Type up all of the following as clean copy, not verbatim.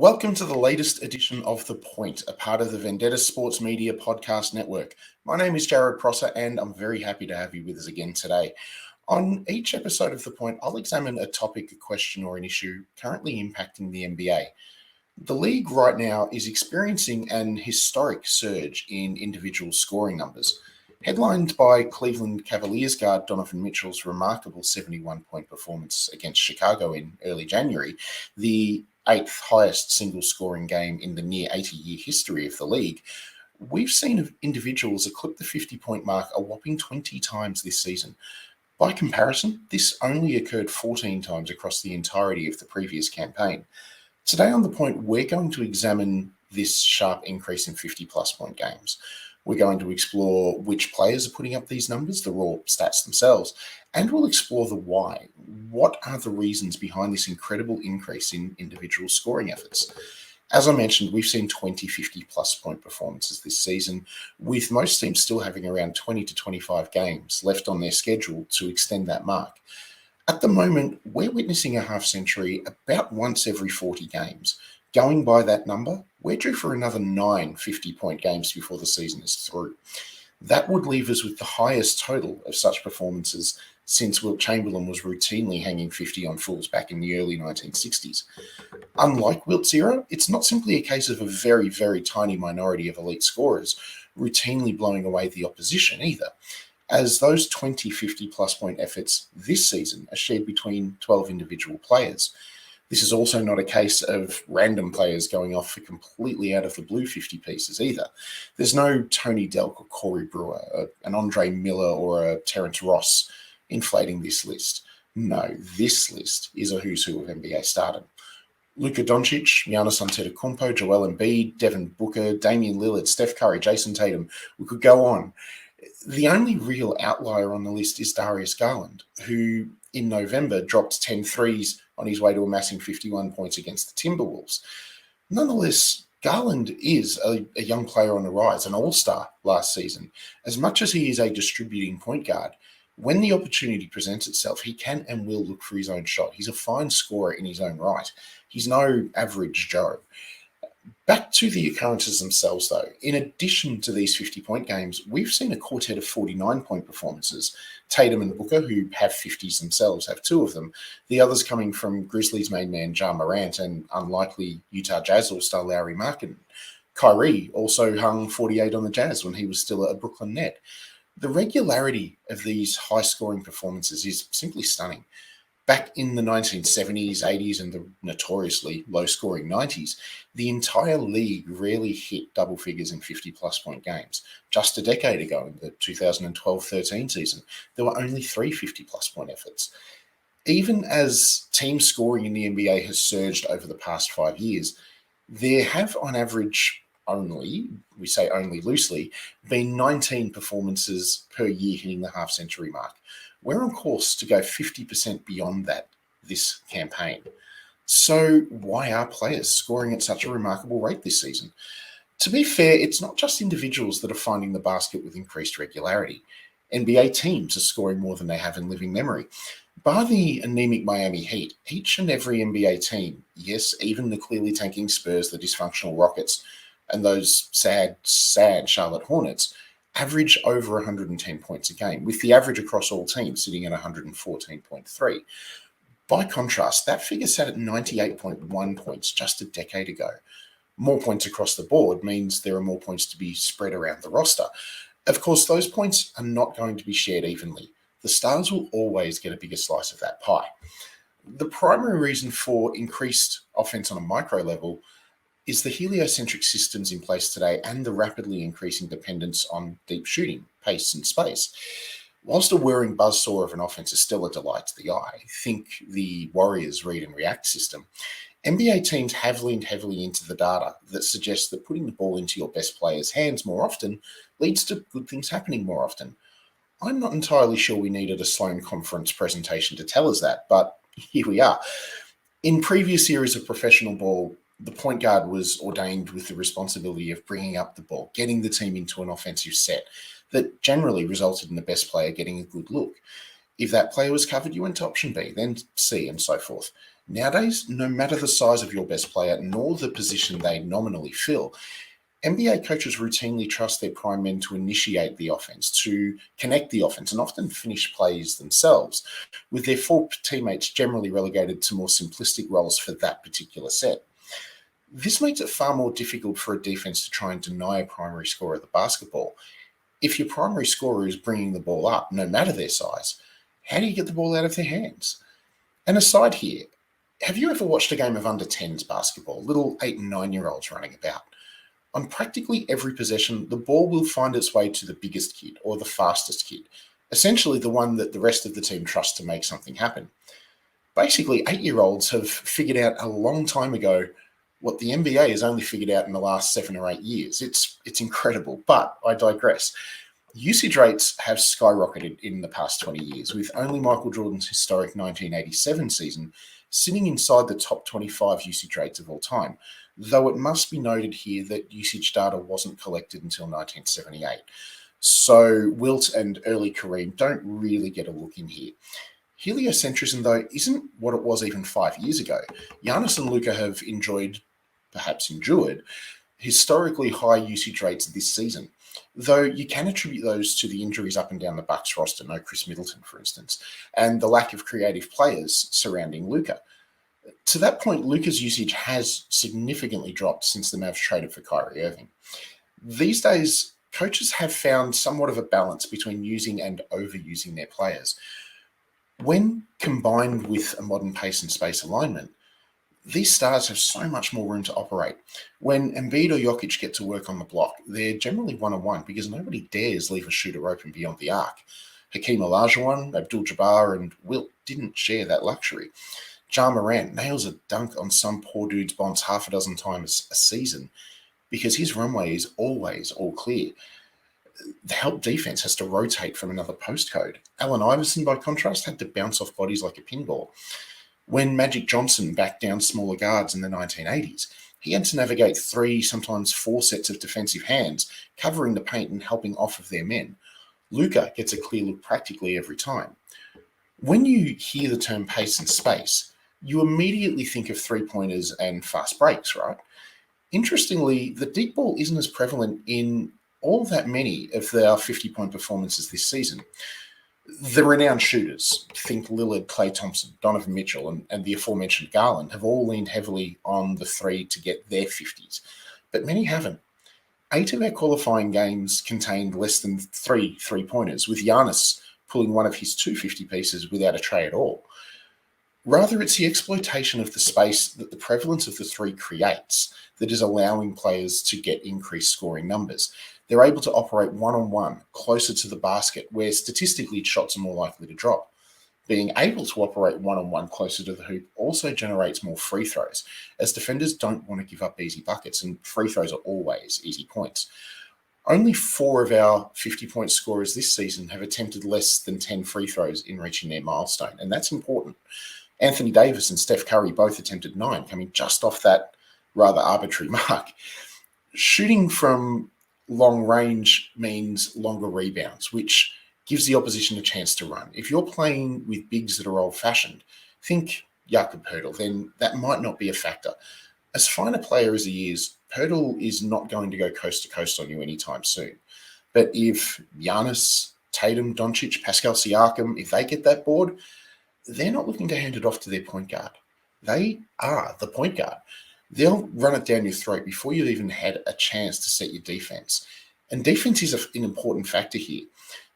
Welcome to the latest edition of The Point, a part of the Vendetta Sports Media Podcast Network. My name is Jared Prosser, and I'm very happy to have you with us again today. On each episode of The Point, I'll examine a topic, a question, or an issue currently impacting the NBA. The league right now is experiencing an historic surge in individual scoring numbers. Headlined by Cleveland Cavaliers guard Donovan Mitchell's remarkable 71-point performance against Chicago in early January, the eighth highest single scoring game in the near 80-year history of the league, we've seen individuals eclipse the 50-point mark a whopping 20 times this season. By comparison, this only occurred 14 times across the entirety of the previous campaign. Today on The Point, we're going to examine this sharp increase in 50-plus point games. We're going to explore which players are putting up these numbers, the raw stats themselves, and we'll explore the why. What are the reasons behind this incredible increase in individual scoring efforts? As I mentioned, we've seen 20 50-plus point performances this season, with most teams still having around 20 to 25 games left on their schedule to extend that mark. At the moment, we're witnessing a half century about once every 40 games. Going by that number, we're due for another 9 50-point games before the season is through. That would leave us with the highest total of such performances since Wilt Chamberlain was routinely hanging 50 on fools back in the early 1960s. Unlike Wilt's era, it's not simply a case of a very, very tiny minority of elite scorers routinely blowing away the opposition either, as those 20 50-plus point efforts this season are shared between 12 individual players. This is also not a case of random players going off for completely out of the blue 50 pieces either. There's no Tony Delk or Corey Brewer, an Andre Miller or a Terrence Ross inflating this list. No, this list is a who's who of NBA stardom. Luka Doncic, Giannis Antetokounmpo, Joel Embiid, Devin Booker, Damian Lillard, Steph Curry, Jason Tatum. We could go on. The only real outlier on the list is Darius Garland, who in November dropped 10 threes on his way to amassing 51 points against the Timberwolves. Nonetheless, Garland is a young player on the rise, an all-star last season. As much as he is a distributing point guard, when the opportunity presents itself, he can and will look for his own shot. He's a fine scorer in his own right. He's no average Joe. Back to the occurrences themselves, though. In addition to these 50-point games, we've seen a quartet of 49-point performances. Tatum and Booker, who have 50s themselves, have 2 of them. The others coming from Grizzlies main man Ja Morant and unlikely Utah Jazz all-star Lauri Markkanen. Kyrie also hung 48 on the Jazz when he was still a Brooklyn Net. The regularity of these high-scoring performances is simply stunning. Back in the 1970s, 80s, and the notoriously low-scoring 90s, the entire league rarely hit double figures in 50-plus point games. Just a decade ago, in the 2012-13 season, there were only 3 50-plus point efforts. Even as team scoring in the NBA has surged over the past 5 years, there have, on average, we say only loosely, been 19 performances per year hitting the half-century mark. We're on course to go 50% beyond that this campaign. So why are players scoring at such a remarkable rate this season? To be fair, it's not just individuals that are finding the basket with increased regularity. NBA teams are scoring more than they have in living memory. Bar the anemic Miami Heat, each and every NBA team, yes, even the clearly tanking Spurs, the dysfunctional Rockets, and those sad Charlotte Hornets, average over 110 points a game, with the average across all teams sitting at 114.3. By contrast, that figure sat at 98.1 points just a decade ago. More points across the board means there are more points to be spread around the roster. Of course, those points are not going to be shared evenly. The stars will always get a bigger slice of that pie. The primary reason for increased offense on a micro level is the heliocentric systems in place today and the rapidly increasing dependence on deep shooting, pace and space. Whilst a whirring buzzsaw of an offense is still a delight to the eye, think the Warriors read and react system, NBA teams have leaned heavily into the data that suggests that putting the ball into your best players' hands more often leads to good things happening more often. I'm not entirely sure we needed a Sloan Conference presentation to tell us that, but here we are. In previous eras of professional ball, the point guard was ordained with the responsibility of bringing up the ball, getting the team into an offensive set that generally resulted in the best player getting a good look. If that player was covered, you went to option B, then C, and so forth. Nowadays, no matter the size of your best player nor the position they nominally fill, NBA coaches routinely trust their prime men to initiate the offense, to connect the offense, and often finish plays themselves, with their four teammates generally relegated to more simplistic roles for that particular set. This makes it far more difficult for a defense to try and deny a primary scorer the basketball. If your primary scorer is bringing the ball up, no matter their size, how do you get the ball out of their hands? And aside here, have you ever watched a game of under 10s basketball, little 8 and 9-year-olds running about? On practically every possession, the ball will find its way to the biggest kid or the fastest kid, essentially the one that the rest of the team trusts to make something happen. Basically, 8-year-olds have figured out a long time ago what the NBA has only figured out in the last 7 or 8 years. It's incredible, but I digress. Usage rates have skyrocketed in the past 20 years, with only Michael Jordan's historic 1987 season sitting inside the top 25 usage rates of all time, though it must be noted here that usage data wasn't collected until 1978. So Wilt and early Kareem don't really get a look in here. Heliocentrism, though, isn't what it was even 5 years ago. Giannis and Luka have perhaps endured, historically high usage rates this season, though you can attribute those to the injuries up and down the Bucks roster, no Chris Middleton, for instance, and the lack of creative players surrounding Luka. To that point, Luka's usage has significantly dropped since the Mavs traded for Kyrie Irving. These days, coaches have found somewhat of a balance between using and overusing their players. When combined with a modern pace and space alignment, these stars have so much more room to operate. When Embiid or Jokic get to work on the block, they're generally one-on-one because nobody dares leave a shooter open beyond the arc. Hakeem Olajuwon, Abdul-Jabbar, and Wilt didn't share that luxury. Ja Morant nails a dunk on some poor dude's bonds half a dozen times a season because his runway is always all clear. The help defense has to rotate from another postcode. Allen Iverson, by contrast, had to bounce off bodies like a pinball. When Magic Johnson backed down smaller guards in the 1980s, he had to navigate 3, sometimes 4 sets of defensive hands, covering the paint and helping off of their men. Luka gets a clear look practically every time. When you hear the term pace and space, you immediately think of three-pointers and fast breaks, right? Interestingly, the deep ball isn't as prevalent in all that many of their 50-point performances this season. The renowned shooters, think Lillard, Klay Thompson, Donovan Mitchell, and the aforementioned Garland, have all leaned heavily on the three to get their 50s, but many haven't. 8 of our qualifying games contained less than 3 three-pointers, with Giannis pulling one of his 2 50-pieces without a tray at all. Rather, it's the exploitation of the space that the prevalence of the three creates that is allowing players to get increased scoring numbers. They're able to operate one-on-one, closer to the basket, where statistically shots are more likely to drop. Being able to operate one-on-one closer to the hoop also generates more free throws, as defenders don't want to give up easy buckets, and free throws are always easy points. Only 4 of our 50-point scorers this season have attempted less than 10 free throws in reaching their milestone, and that's important. Anthony Davis and Steph Curry both attempted 9, coming just off that rather arbitrary mark. Shooting from long range means longer rebounds, which gives the opposition a chance to run. If you're playing with bigs that are old-fashioned, think Jakob Poeltl, then that might not be a factor. As fine a player as he is, Poeltl is not going to go coast to coast on you anytime soon. But if Giannis, Tatum, Doncic, Pascal Siakam, if they get that board, they're not looking to hand it off to their point guard. They are the point guard. They'll run it down your throat before you've even had a chance to set your defense. And defense is an important factor here.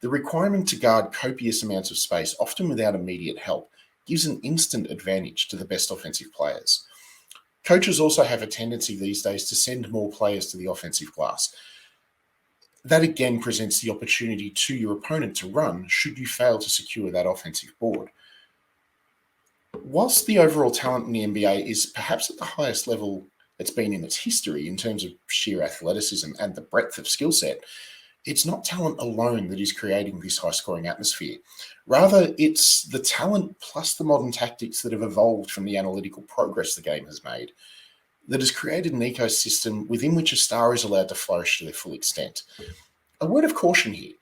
The requirement to guard copious amounts of space, often without immediate help, gives an instant advantage to the best offensive players. Coaches also have a tendency these days to send more players to the offensive glass. That again presents the opportunity to your opponent to run should you fail to secure that offensive board. Whilst the overall talent in the NBA is perhaps at the highest level it's been in its history in terms of sheer athleticism and the breadth of skill set, it's not talent alone that is creating this high-scoring atmosphere. Rather, it's the talent plus the modern tactics that have evolved from the analytical progress the game has made that has created an ecosystem within which a star is allowed to flourish to their full extent. A word of caution here.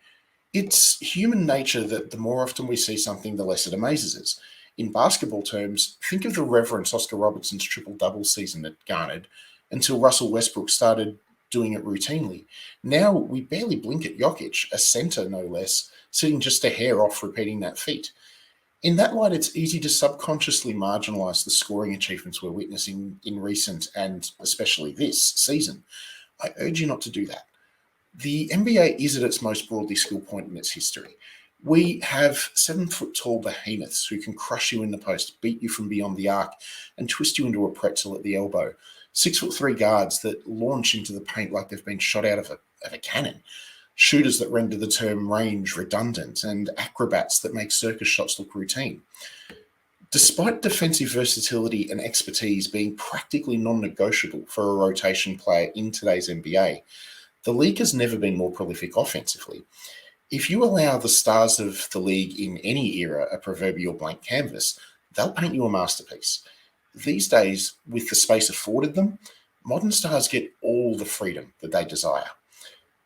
It's human nature that the more often we see something, the less it amazes us. In basketball terms, think of the reverence Oscar Robertson's triple-double season had garnered until Russell Westbrook started doing it routinely. Now we barely blink at Jokic, a center no less, sitting just a hair off repeating that feat. In that light, it's easy to subconsciously marginalise the scoring achievements we're witnessing in recent and especially this season. I urge you not to do that. The NBA is at its most broadly skilled point in its history. We have 7-foot-tall behemoths who can crush you in the post, beat you from beyond the arc, and twist you into a pretzel at the elbow. 6'3" guards that launch into the paint like they've been shot out of a cannon. Shooters that render the term range redundant, and acrobats that make circus shots look routine. Despite defensive versatility and expertise being practically non-negotiable for a rotation player in today's NBA, the league has never been more prolific offensively. If you allow the stars of the league in any era a proverbial blank canvas, they'll paint you a masterpiece. These days, with the space afforded them, modern stars get all the freedom that they desire.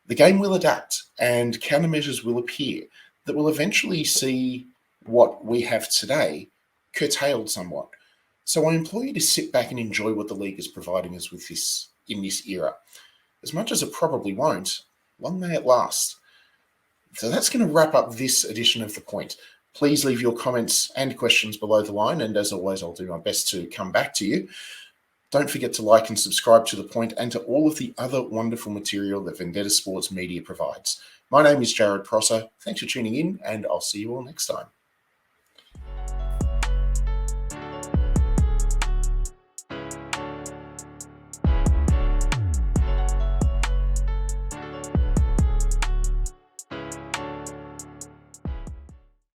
The game will adapt and countermeasures will appear that will eventually see what we have today curtailed somewhat. So I implore you to sit back and enjoy what the league is providing us with this in this era. As much as it probably won't, long may it last. So that's going to wrap up this edition of The Point. Please leave your comments and questions below the line, and as always, I'll do my best to come back to you. Don't forget to like and subscribe to The Point and to all of the other wonderful material that Vendetta Sports Media provides. My name is Jared Prosser. Thanks for tuning in, and I'll see you all next time.